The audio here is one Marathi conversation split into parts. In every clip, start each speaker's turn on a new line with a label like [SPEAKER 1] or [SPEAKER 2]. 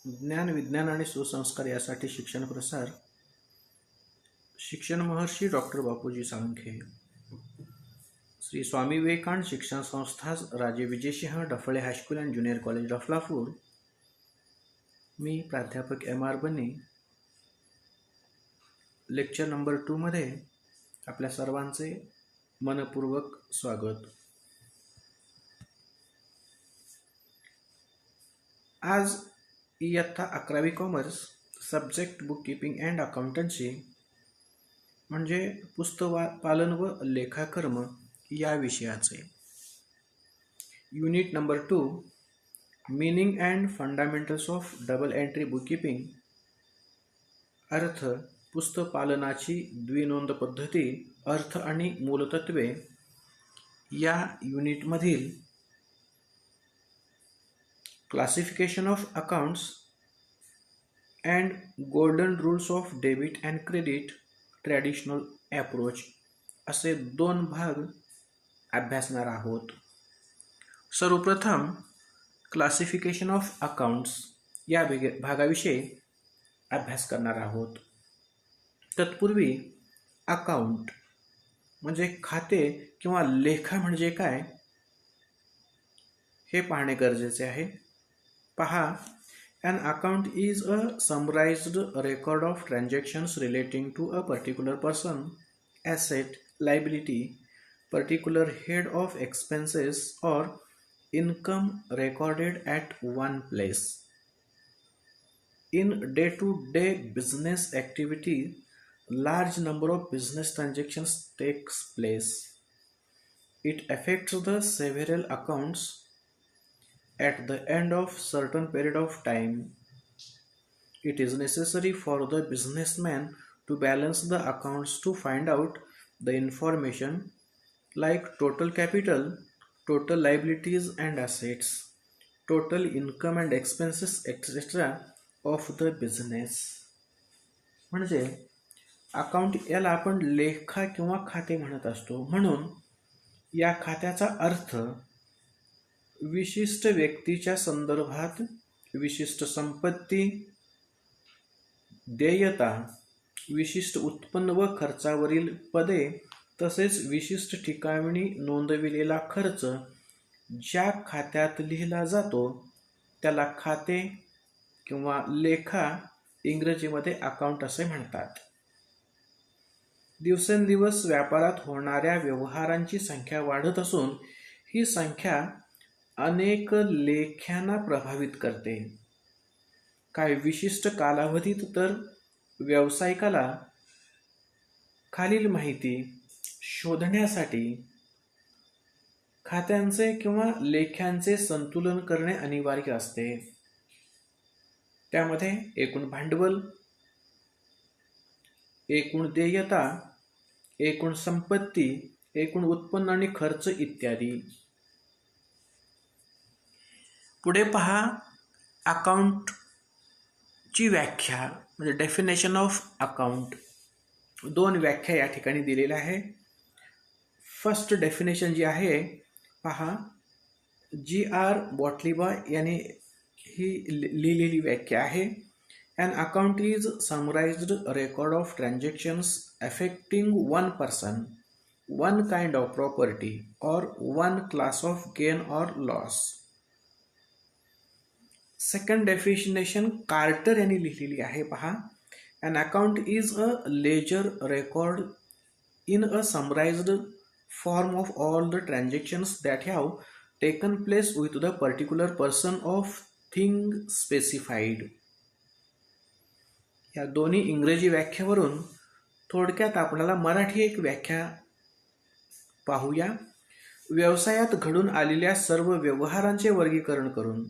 [SPEAKER 1] ज्ञान, विज्ञान आणि सुसंस्कार यासाठी शिक्षण प्रसार. शिक्षण महर्षी डॉक्टर बापूजी साळुंखे. श्री स्वामी विवेकानंद शिक्षण संस्था, Raje Vijaysinh Daphale high school and junior college Daphalapur. मी प्राध्यापक M.R. बने. लेक्चर नंबर 2 मध्ये आपल्या सर्वांचे मनपूर्वक स्वागत. आज इयत्ता 11वी commerce, subject book keeping and accountancy म्हणजे पुस्तक पालन व लेखाकर्म या विषयाचे. Unit number 2, meaning and fundamentals of double entry book keeping, अर्थ, पुस्तक पालनाची द्विनोंद पद्धती, अर्थ आणि मूलतत्वे या युनिटमधील classification of accounts and golden rules of debit and credit traditional approach असे 2 भाग अभ्यासणार आहोत. सर्वप्रथम क्लासिफिकेशन ऑफ अकाउंट्स या भागाविषयी अभ्यास करणार आहोत. तत्पूर्वी अकाउंट म्हणजे खाते किंवा लेखा म्हणजे काय हे पाहणे गरजेचे आहे. पहा, an account is a summarized record of transactions relating to a particular person, asset, liability, particular head of expenses or income recorded at one place. In day-to-day business activity, large number of business transactions takes place. It affects the several accounts at the end of certain period of time. It is necessary for the businessman to balance the accounts to find out the information like total capital, total liabilities and assets, total income and expenses etc. of the business. म्हणजे अकाउंट याला आपण लेखा किंवा खाते म्हणत असतो. म्हणून या खात्याचा अर्थ विशिष्ट व्यक्तीच्या संदर्भात विशिष्ट संपत्ती, देयता, विशिष्ट उत्पन्न व खर्चावरील पदे तसेच विशिष्ट ठिकाणी नोंदविलेला खर्च ज्या खात्यात लिहिला जातो त्याला खाते किंवा लेखा इंग्रजीमध्ये अकाउंट असे म्हणतात. दिवसेंदिवस व्यापारात होणाऱ्या व्यवहारांची संख्या वाढत असून ही संख्या अनेक लेख्यांना प्रभावित करते. काही विशिष्ट कालावधीत तर व्यावसायिकाला खालील माहिती शोधण्यासाठी खात्यांचे किंवा लेख्यांचे संतुलन करणे अनिवार्य असते. त्यामध्ये एकूण भांडवल, एकूण देयता, एकूण संपत्ती, एकूण उत्पन्न आणि खर्च इत्यादी. पुढे पहा, अकाउंटची व्याख्या म्हणजे डेफिनेशन ऑफ अकाउंट. 2 व्याख्या या ठिकाणी दिलेल्या आहे. फर्स्ट डेफिनेशन जी आहे पहा, G.R. बॉटलिबा यांनी ही लिहिलेली व्याख्या आहे. An account is summarized record of transactions affecting one person, one kind of property or one class of gain or loss. Second definition Carter यांनी लिहिलेली आहे पहा. An account is a ledger record in a summarized form of all the transactions that have taken place with the particular person of thing specified. या दोन्ही इंग्रजी व्याख्यावरून थोडक्यात आपल्याला मराठी एक व्याख्या पाहूया. व्यवसायात घडून आलेल्या सर्व व्यवहारांचे वर्गीकरण करून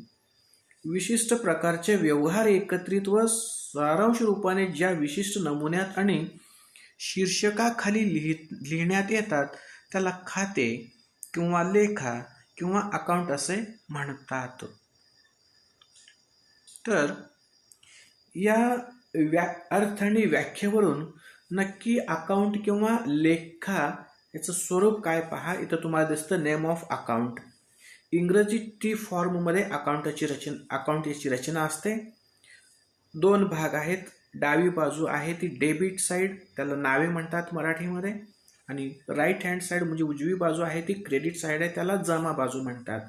[SPEAKER 1] विशिष्ट प्रकारचे व्यवहार एकत्रित व सारांश रूपाने ज्या विशिष्ट नमुन्यात आणि शीर्षकाखाली लिहिण्यात येतात त्याला खाते किंवा लेखा किंवा अकाउंट असे म्हणतात. तर या अर्थ आणि व्याख्येवरून नक्की अकाउंट किंवा लेखा याचं स्वरूप काय पहा. इथं तुम्हाला दिसतं नेम ऑफ अकाउंट. इंग्रजी टी फॉर्ममध्ये अकाउंटची रचना असते. दोन भाग आहेत. डावी बाजू आहे ती डेबिट साईड, त्याला नावे म्हणतात मराठीमध्ये, आणि राईट हँड साईड म्हणजे उजवी बाजू आहे ती क्रेडिट साईड आहे, त्याला जमा बाजू म्हणतात.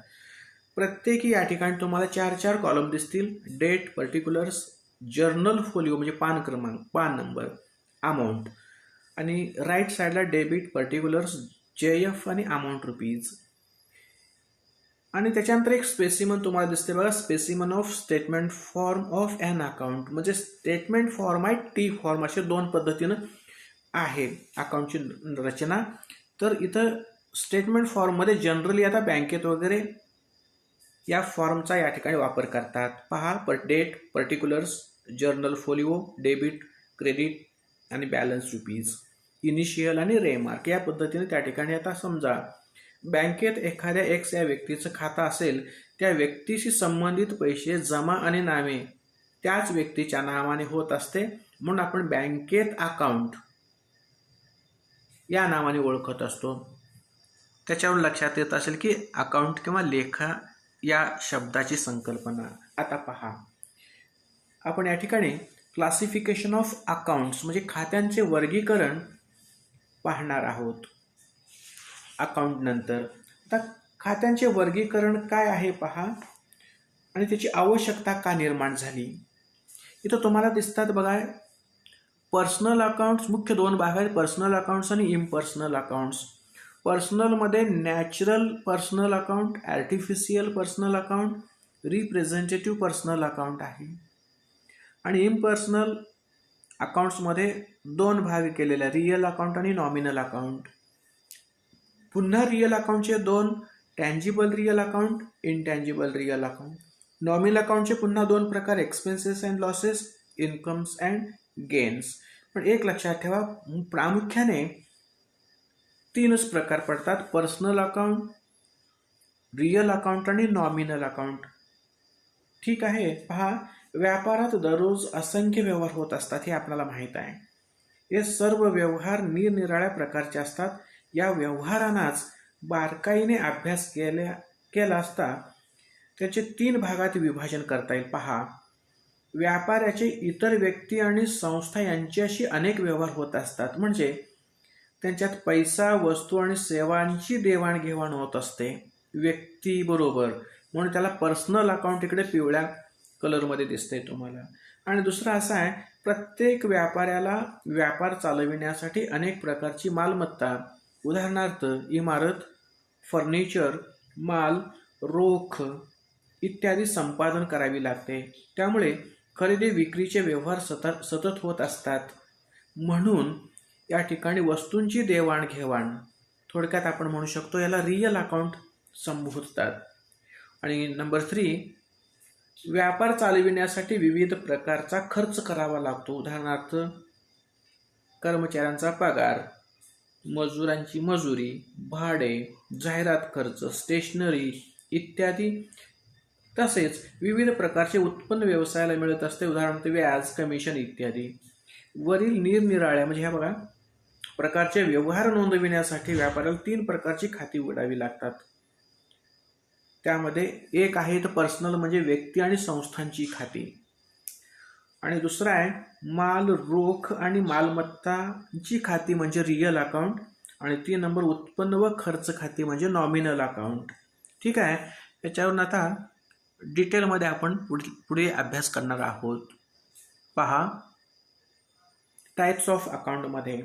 [SPEAKER 1] प्रत्येकी या ठिकाणी तुम्हाला 4 कॉलम दिसतील. डेट, पर्टिक्युलर्स, जर्नल फोलिओ म्हणजे पान क्रमांक, पान नंबर, अमाऊंट, आणि राईट साईडला डेबिट, पर्टिक्युलर्स, JF आणि अमाऊंट रुपीज. आणि त्याच्यानंतर एक स्पेसिमन तुम्हाला दिसते बघा, specimen of statement form of an account, म्हणजे स्टेटमेंट फॉर्म आहे, टी फॉर्म, असे दोन पद्धतीनं आहे अकाउंटची रचना. तर इथं स्टेटमेंट फॉर्ममध्ये जनरली आता बँकेत वगैरे या फॉर्मचा या ठिकाणी वापर करतात. पहा, date, particulars, journal folio, debit, credit आणि बॅलन्स रुपीज, इनिशियल आणि रेमार्क, या पद्धतीने त्या ठिकाणी. आता समजा बँकेत एखाद्या एक्स या व्यक्तीचं खातं असेल, त्या व्यक्तीशी संबंधित पैसे जमा आणि नावे त्याच व्यक्तीच्या नावाने होत असते, म्हणून आपण बँकेत अकाउंट या नावाने ओळखत असतो. त्याच्यावर लक्षात येत असेल की अकाउंट किंवा लेखा या शब्दाची संकल्पना. आता पहा, आपण या ठिकाणी क्लासिफिकेशन ऑफ अकाउंट्स म्हणजे खात्यांचे वर्गीकरण पाहणार आहोत अकाउंट नंतर. आता खात्यांचे वर्गीकरण काय आहे पहा, आणि त्याची आवश्यकता का निर्माण झाली. इथं तुम्हाला दिसतात बघा, पर्सनल अकाउंट्स, मुख्य दोन भाग आहेत, पर्सनल अकाउंट्स आणि इम्पर्सनल अकाउंट्स. पर्सनलमध्ये natural personal account, artificial personal account, representative personal account आहे. आणि इम्पर्सनल अकाउंट्समध्ये दोन भाग केलेले, रिअल अकाउंट आणि नॉमिनल अकाउंट. पुन्हा रिअल अकाउंटचे दोन, tangible real account, intangible real account. Nominal अकाउंटचे पुन्हा दोन प्रकार, expenses and losses, incomes and gains. पण एक लक्षात ठेवा, प्रामुख्याने तीनच प्रकार पडतात, पर्सनल अकाउंट, रिअल अकाउंट आणि नॉमिनल अकाउंट. ठीक आहे. पहा, व्यापारात दररोज असंख्य व्यवहार होत असतात, हे आपल्याला माहीत आहे. हे सर्व व्यवहार निरनिराळ्या प्रकारचे असतात. या व्यवहारांनाच बारकाईने अभ्यास केला असता त्याचे 3 भागात विभाजन करता येईल. पहा, व्यापाऱ्याचे इतर व्यक्ती आणि संस्था यांच्याशी अनेक व्यवहार होत असतात, म्हणजे त्यांच्यात पैसा, वस्तू आणि सेवांची देवाणघेवाण होत असते व्यक्ती बरोबर, म्हणून त्याला पर्सनल अकाउंट इकडे पिवळ्या कलरमध्ये दिसतंय तुम्हाला. आणि दुसरा असा आहे, प्रत्येक व्यापाऱ्याला व्यापार चालविण्यासाठी अनेक प्रकारची मालमत्ता, उदाहरणार्थ इमारत, फर्निचर, माल, रोख इत्यादी संपादन करावी लागते. त्यामुळे खरेदी विक्रीचे व्यवहार सतत होत असतात. म्हणून या ठिकाणी वस्तूंची देवाणघेवाण, थोडक्यात आपण म्हणू शकतो याला रिअल अकाउंट संबोधतात. आणि नंबर 3, व्यापार चालविण्यासाठी विविध प्रकारचा खर्च करावा लागतो, उदाहरणार्थ कर्मचाऱ्यांचा पगार, मजुरांची मजुरी, भाडे, जाहिरात खर्च, स्टेशनरी इत्यादी. तसेच विविध प्रकारचे उत्पन्न व्यवसायाला मिळत असते, उदाहरणार्थ व्याज, कमिशन इत्यादी. वरील निरनिराळ्या म्हणजे ह्या बघा प्रकारचे व्यवहार नोंदविण्यासाठी व्यापाऱ्याला 3 प्रकारची खाती उघडावी लागतात. त्यामध्ये एक आहे तर पर्सनल म्हणजे व्यक्ती आणि संस्थांची खाती, आणि दुसरा आहे माल, रोख आणि मालमत्तांची खाती म्हणजे रिअल अकाउंट, आणि 3 नंबर उत्पन्न व खर्च खाती म्हणजे नॉमिनल अकाउंट. ठीक आहे. याच्यावरून आता डिटेलमध्ये आपण पुढे अभ्यास करणार आहोत. पहा, टाइप्स ऑफ अकाउंटमध्ये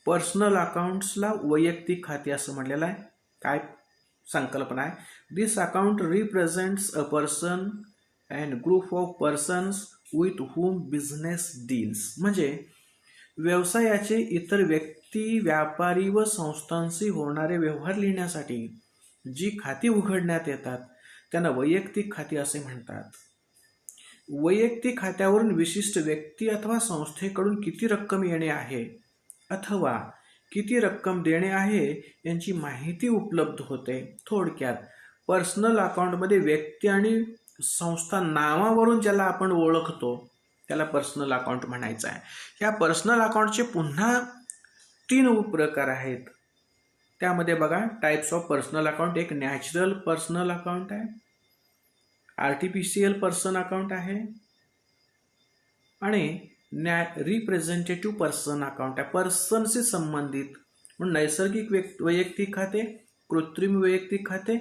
[SPEAKER 1] पर्सनल अकाउंट्सला वैयक्तिक खाती असं म्हटलेलं आहे. काय संकल्पना आहे, this account represents a person and group of persons with whom business deals, म्हणजे व्यवसायाचे इतर व्यक्ती, व्यापारी व संस्थांशी होणारे व्यवहार लिहिण्यासाठी जी खाती उघडण्यात येतात त्यांना वैयक्तिक खाती असे म्हणतात. वैयक्तिक खात्यावरून विशिष्ट व्यक्ती अथवा संस्थेकडून किती रक्कम येणे आहे अथवा किती रक्कम देणे आहे यांची माहिती उपलब्ध होते. थोडक्यात पर्सनल अकाउंटमध्ये व्यक्ती आणि संस्था नावावरून ज्याला आपण ओळखतो त्याला पर्सनल अकाउंट म्हणायचं आहे. ह्या पर्सनल अकाउंटचे पुन्हा 3 उपप्रकार आहेत. त्यामध्ये बघा, टाइप्स ऑफ पर्सनल अकाउंट, एक नॅचरल पर्सनल अकाउंट आहे, आर्टिफिशियल पर्सन अकाउंट आहे, आणि रिप्रेझेंटेटिव्ह पर्सन अकाउंट आहे, पर्सनशी संबंधित. म्हणून नैसर्गिक वैयक्तिक खाते, कृत्रिम वैयक्तिक खाते,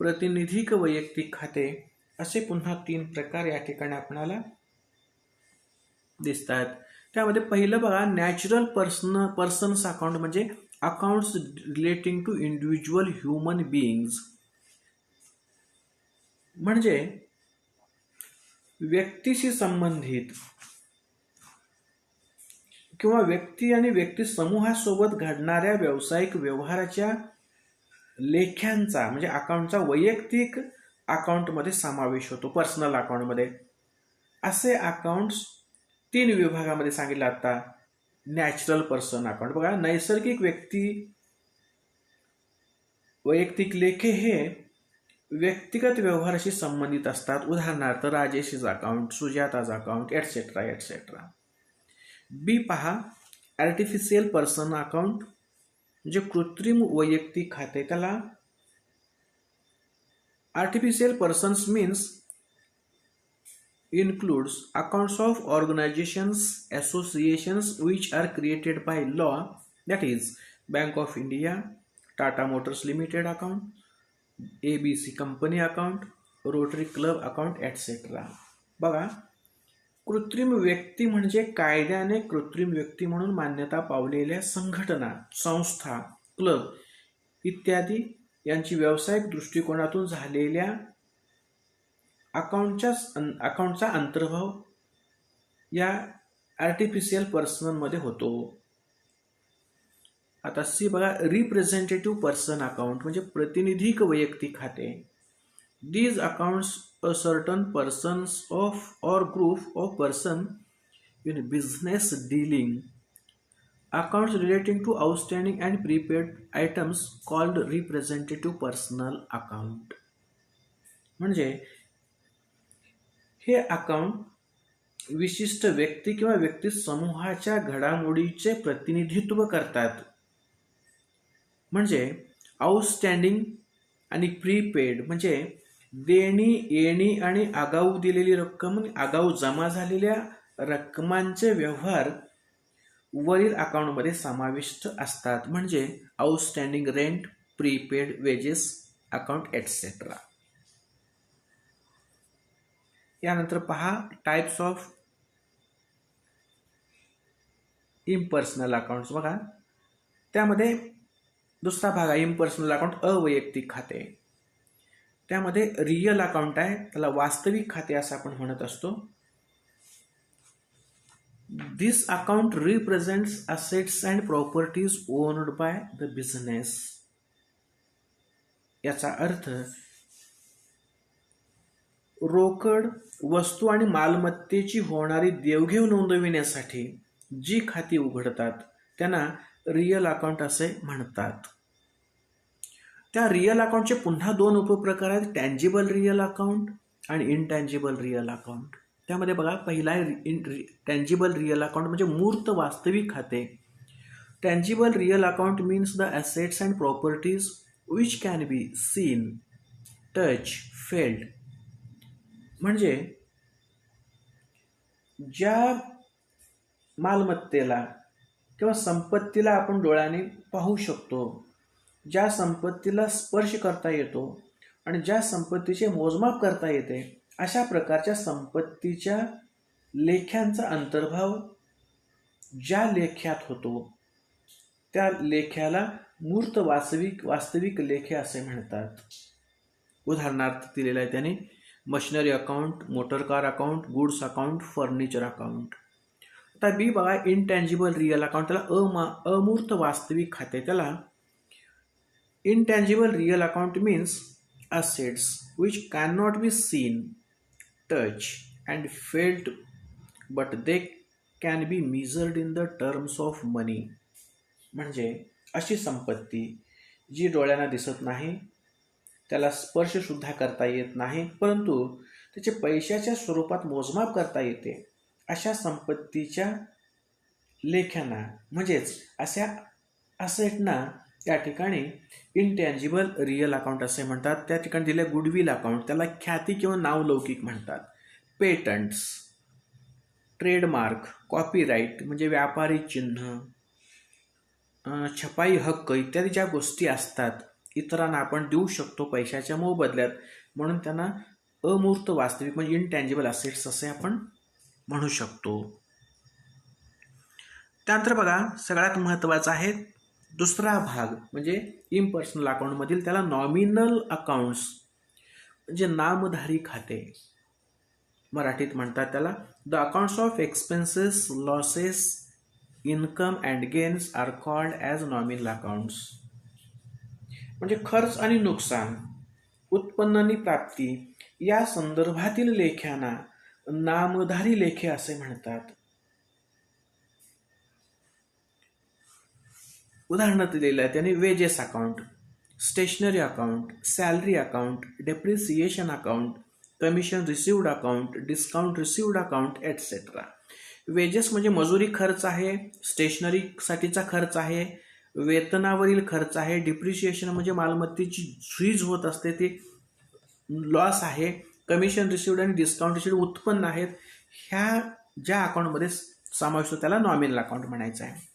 [SPEAKER 1] प्रतिनिधिक वैयक्तिक खाते, असे पुन्हा 3 प्रकार या ठिकाणी आपल्याला दिसतात. त्यामध्ये पहिलं बघा, नॅचरल पर्सन्स अकाउंट म्हणजे accounts relating to individual human beings. म्हणजे व्यक्तीशी संबंधित किंवा व्यक्ती आणि व्यक्ती समूहासोबत घडणाऱ्या व्यावसायिक व्यवहाराच्या लेख्यांचा म्हणजे अकाउंटचा वैयक्तिक अकाउंटमध्ये समावेश होतो, पर्सनल अकाउंटमध्ये. असे अकाउंट्स 3 विभागामध्ये सांगितलं आता. नॅचरल पर्सन अकाउंट बघा, नैसर्गिक व्यक्ती वैयक्तिक लेखे हे व्यक्तिगत व्यवहाराशी संबंधित असतात. उदाहरणार्थ राजेश's अकाउंट, सुजाताज अकाउंट, एटसेट्रा एटसेट्रा. बी पहा, आर्टिफिशियल पर्सन अकाउंट म्हणजे कृत्रिम वैयक्तिक खाते. त्याला artificial persons means includes accounts of organizations, associations which are created by law, that is Bank of India, Tata Motors Limited account, ABC company account, Rotary Club account, etc. बघा, कृत्रिम व्यक्ती म्हणजे कायद्याने कृत्रिम व्यक्ती म्हणून मान्यता पावलेल्या संघटना, संस्था, क्लब इत्यादी यांची व्यावसायिक दृष्टिकोनातून झालेल्या अकाउंटचा अंतर्भाव या आर्टिफिशियल पर्सनमध्ये होतो. आता सी बघा, रिप्रेझेंटेटिव्ह पर्सन अकाउंट म्हणजे प्रतिनिधिक वैयक्तिक खाते. These accounts a certain persons of or group of person in business dealing. Accounts relating to outstanding and prepaid items called representative personal account. म्हणजे हे अकाउंट विशिष्ट व्यक्ती किंवा व्यक्ती समूहाच्या घडामोडीचे प्रतिनिधित्व करतात. म्हणजे आउटस्टँडिंग आणि प्रीपेड म्हणजे देणी, येणी आणि आगाऊ दिलेली रक्कम, आगाऊ जमा झालेल्या रकमांचे व्यवहार वरील अकाउंटमध्ये समाविष्ट असतात. म्हणजे outstanding rent, prepaid wedges account etcetera. यानंतर पहा, टाइप्स ऑफ इम्पर्सनल अकाउंट्स. बघा, त्यामध्ये दुसरा भाग आहे इम्पर्सनल अकाउंट, अवैयक्तिक खाते. त्यामध्ये रिअल अकाउंट आहे, त्याला वास्तविक खाते असं आपण म्हणत असतो. This account represents assets and properties owned by the business. याचा अर्थ रोकड, वस्तू आणि मालमत्तेची होणारी देवघेव नोंदविण्यासाठी जी खाती उघडतात त्यांना रिअल अकाउंट असे म्हणतात. त्या रिअल अकाउंटचे पुन्हा 2 उपप्रकार आहेत, टँजिबल रिअल अकाउंट आणि इनटँजिबल रिअल अकाउंट. त्यामध्ये बघा, पहिला आहे टँजिबल रिअल अकाउंट म्हणजे मूर्त वास्तविक खाते. Tangible real account means the assets and properties which can be seen, touch, failed. म्हणजे ज्या मालमत्तेला किंवा संपत्तीला आपण डोळ्याने पाहू शकतो, ज्या संपत्तीला स्पर्श करता येतो आणि ज्या संपत्तीचे मोजमाप करता येते, अशा प्रकारच्या संपत्तीच्या लेख्यांचा अंतर्भाव ज्या लेख्यात होतो त्या लेख्याला मूर्त वास्तविक लेखे असे म्हणतात. उदाहरणार्थ दिलेला आहे त्याने machinery account, motor car account, goods account, furniture account. आता बी बघा, इनटँजिबल रिअल अकाउंट, त्याला अमूर्त वास्तविक खाते. त्याला intangible real account means assets which cannot be seen, touched and felt but they can be measured in the terms of money. म्हणजे अशी संपत्ती जी डोळ्यांना दिसत नाही, त्याला स्पर्श सुद्धा करता येत नाही, परंतु त्याचे पैशाच्या स्वरूपात मोजमाप करता येते, अशा संपत्तीच्या लेख्यांना म्हणजेच अशा असेटना त्या ठिकाणी इनटँजिबल रिअल अकाउंट असे म्हणतात. त्या ठिकाणी दिले गुडविल अकाउंट, त्याला ख्याती किंवा नावलौकिक म्हणतात. पेटंट्स, ट्रेडमार्क, कॉपीराईट म्हणजे व्यापारी चिन्ह, छपाई हक्क इत्यादी ज्या गोष्टी असतात इतरांना आपण देऊ शकतो पैशाच्या मोबदल्यात, म्हणून त्यांना अमूर्त वास्तविक म्हणजे इनटँजिबल असेट्स असे आपण म्हणू शकतो. त्यानंतर बघा सगळ्यात महत्त्वाचा आहे दुसरा भाग म्हणजे इम्पर्सनल अकाउंटमधील त्याला नॉमिनल अकाउंट्स म्हणजे नामधारी खाते मराठीत म्हणतात त्याला. The accounts of expenses, losses, income and gains are called as nominal accounts. म्हणजे खर्च आणि नुकसान, उत्पन्न आणि प्राप्ती या संदर्भातील लेख्यांना नामधारी लेखे असे म्हणतात. उदाहरण दिलेलं आहे त्याने wages account, stationery account, salary account, depreciation account, commission received account, discount received account etcetera. Wages म्हणजे मजुरी खर्च आहे, स्टेशनरीसाठीचा खर्च आहे, वेतनावरील खर्च आहे, डिप्रिशिएशन म्हणजे मालमत्तेची झीज होत असते ती लॉस आहे, कमिशन रिसिव्ड आणि डिस्काउंट रिसिव्ड उत्पन्न आहेत. ह्या ज्या अकाउंटमध्ये समाविष्ट त्याला नॉमिनल अकाउंट म्हणायचं आहे.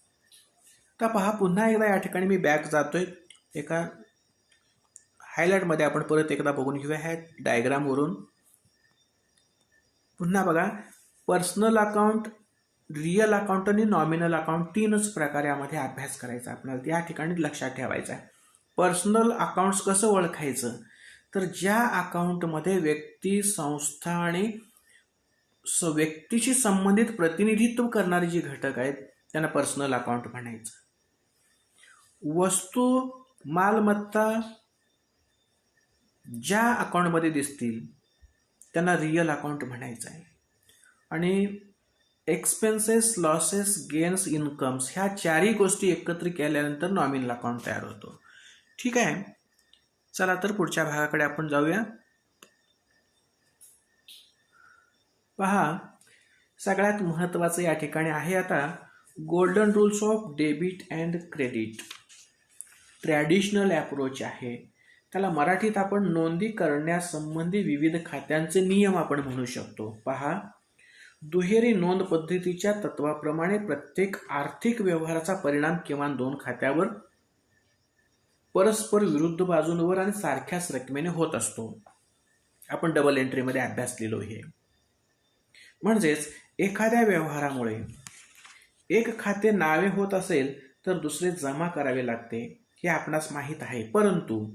[SPEAKER 1] तर पहा पुन्हा एकदा या ठिकाणी मी बॅक जातोय, एका हायलाइटमध्ये आपण परत एकदा बघून घेऊया ह्या डायग्रामवरून. पुन्हा बघा पर्सनल अकाउंट, रिअल अकाउंट आणि नॉमिनल अकाउंट तीनच प्रकारे यामध्ये अभ्यास करायचा आपल्याला या ठिकाणी लक्षात ठेवायचा आहे. पर्सनल अकाउंट्स कसं ओळखायचं तर ज्या अकाउंटमध्ये व्यक्ती, संस्था आणि व्यक्तीशी संबंधित प्रतिनिधित्व करणारे जे घटक आहेत त्यांना पर्सनल अकाउंट म्हणायचं. वस्तू, मालमत्ता ज्या अकाउंटमध्ये दिसतील त्यांना रिअल अकाउंट म्हणायचं आहे. आणि एक्सपेन्सेस, लॉसेस, गेन्स, इन्कम्स ह्या चारही गोष्टी एकत्र केल्यानंतर नॉमिनल अकाउंट तयार होतो. ठीक आहे, चला तर पुढच्या भागाकडे आपण जाऊया. पहा सगळ्यात महत्त्वाचं या ठिकाणी आहे आता golden rules of debit and credit. Traditional approach आहे त्याला मराठीत आपण नोंदी करण्यासंबंधी विविध खात्यांचे नियम आपण म्हणू शकतो. पहा दुहेरी नोंद पद्धतीच्या तत्वाप्रमाणे प्रत्येक आर्थिक व्यवहाराचा परिणाम किमान दोन खात्यावर परस्पर विरुद्ध बाजूंवर आणि सारख्याच रकमेने होत असतो. आपण डबल एंट्रीमध्ये अभ्यासलेलो हे. म्हणजेच एखाद्या व्यवहारामुळे एक खाते नावे होत असेल तर दुसरे जमा करावे लागते हे आपणास माहीत आहे, परंतु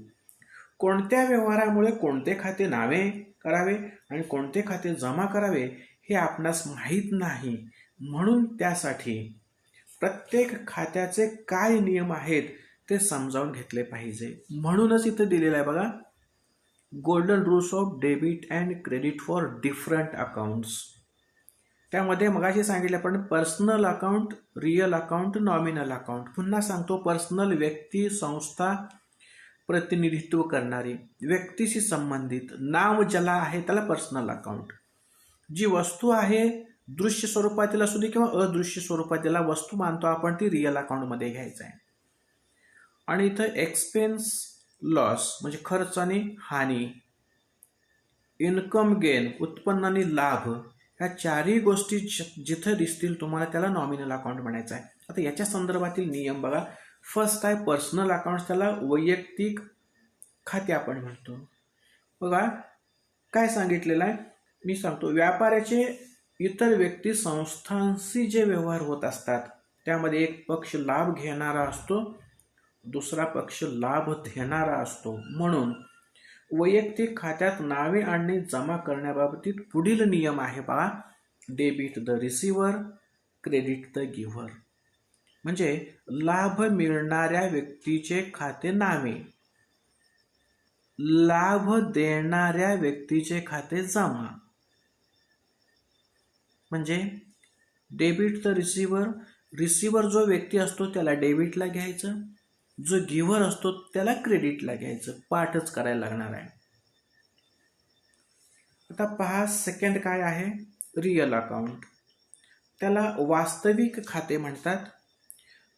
[SPEAKER 1] कोणत्या व्यवहारामुळे कोणते खाते नावे करावे आणि कोणते खाते जमा करावे हे आपणास माहीत नाही. म्हणून त्यासाठी प्रत्येक खात्याचे काय नियम आहेत ते समजावून घेतले पाहिजे. म्हणूनच इथं दिलेलं आहे बघा golden rules of debit and credit for different accounts. त्यामध्ये मगाशी सांगितलं आपण personal account, real account, nominal account. पुन्हा सांगतो पर्सनल व्यक्ती, संस्था, प्रतिनिधित्व करणारी, व्यक्तीशी संबंधित, नाव ज्याला आहे त्याला पर्सनल अकाउंट. जी वस्तू आहे दृश्य स्वरूपातील असू दे किंवा अदृश्य स्वरूपातील वस्तू मानतो आपण ती रिअल अकाउंटमध्ये घ्यायचं आहे. आणि इथं एक्सपेन्स, लॉस म्हणजे खर्च आणि हानी, इन्कम गेन उत्पन्न आणि लाभ ह्या चारही गोष्टी जिथं दिसतील तुम्हाला त्याला नॉमिनल अकाउंट म्हणायचं आहे. आता याच्या संदर्भातील नियम बघा. फर्स्ट आहे पर्सनल अकाउंट, त्याला वैयक्तिक खाते आपण म्हणतो. बघा काय सांगितलेलं आहे मी सांगतो. व्यापाराचे इतर व्यक्ती संस्थांशी जे व्यवहार होत असतात त्यामध्ये एक पक्ष लाभ घेणारा असतो, दुसरा पक्ष लाभ देणारा असतो. म्हणून वैयक्तिक खात्यात नावे आणणे जमा करण्याबाबतीत पुढील नियम आहे पहा. Debit the receiver, credit the giver. म्हणजे लाभ मिळणाऱ्या व्यक्तीचे खाते नावे, लाभ देणाऱ्या व्यक्तीचे खाते जमा. म्हणजे डेबिट द रिसिव्हर, रिसिव्हर जो व्यक्ती असतो त्याला डेबिटला घ्यायचं, जो गिव्हर असतो त्याला क्रेडिटला घ्यायचं. पाठच करायला लागणार आहे. आता पहा सेकंड काय आहे रिअल अकाउंट. त्याला वास्तविक खाते म्हणतात.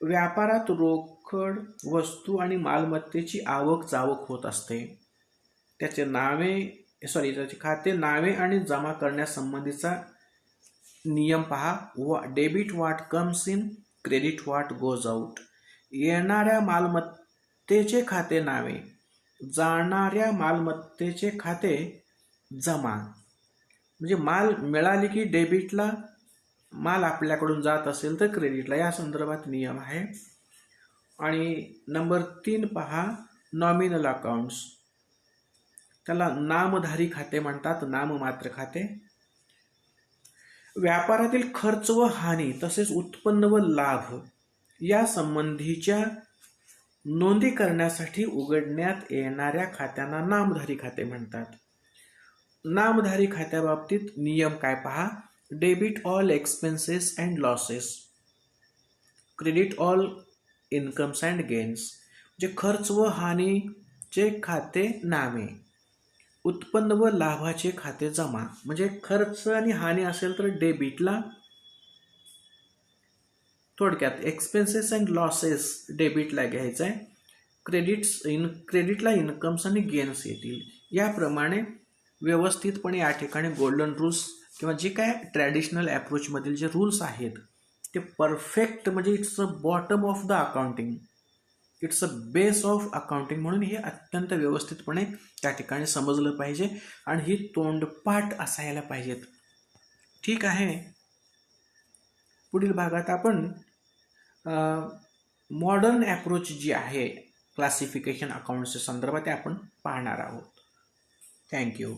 [SPEAKER 1] व्यापारात रोकड वस्तू आणि मालमत्तेची आवक जावक होत असते. त्याचे खाते नावे आणि जमा करण्यासंबंधीचा नियम पहा, debit what comes in, credit what goes out. येणाऱ्या मालमत्तेचे खाते नावे, जाणाऱ्या मालमत्तेचे खाते जमा. म्हणजे माल मिळाली की डेबिटला, माल आपल्याकडून जात असेल तर क्रेडिटला. या संदर्भात नियम आहे. आणि नंबर 3 पहा, नॉमिनल अकाउंट्स. त्याला नामधारी खाते म्हणतात, नाममात्र खाते. व्यापारातील खर्च व हानी तसेच उत्पन्न व लाभ या संबंधीच्या नोंदी करण्यासाठी उघडण्यात येणाऱ्या खात्यांना नामधारी खाते म्हणतात. नामधारी खात्याबाबतीत नियम काय पहा, debit all expenses and losses, credit all incomes and gains. म्हणजे खर्च व हानीचे खाते नामे, उत्पन्न व लाभाचे खाते जमा. म्हणजे खर्च आणि हानी असेल तर डेबिटला, थोडक्यात एक्सपेन्सेस अँड लॉसेस डेबिटला घ्यायचं आहे, क्रेडिटला इन्कम्स आणि गेन्स येतील. याप्रमाणे व्यवस्थितपणे या ठिकाणी गोल्डन रूल्स किंवा जे काय ट्रॅडिशनल अप्रोचमधील जे रूल्स आहेत ते परफेक्ट, म्हणजे it's a bottom of the accounting, it's a base of accounting म्हणून हे अत्यंत व्यवस्थितपणे त्या ठिकाणी समजलं पाहिजे आणि ही तोंडपाठ असायला पाहिजेत. ठीक आहे. पुढील भागात आपण मॉडर्न अप्रोच जी आहे क्लासिफिकेशन अकाउंट्सच्या संदर्भात ते आपण पाहणार आहोत. थँक्यू.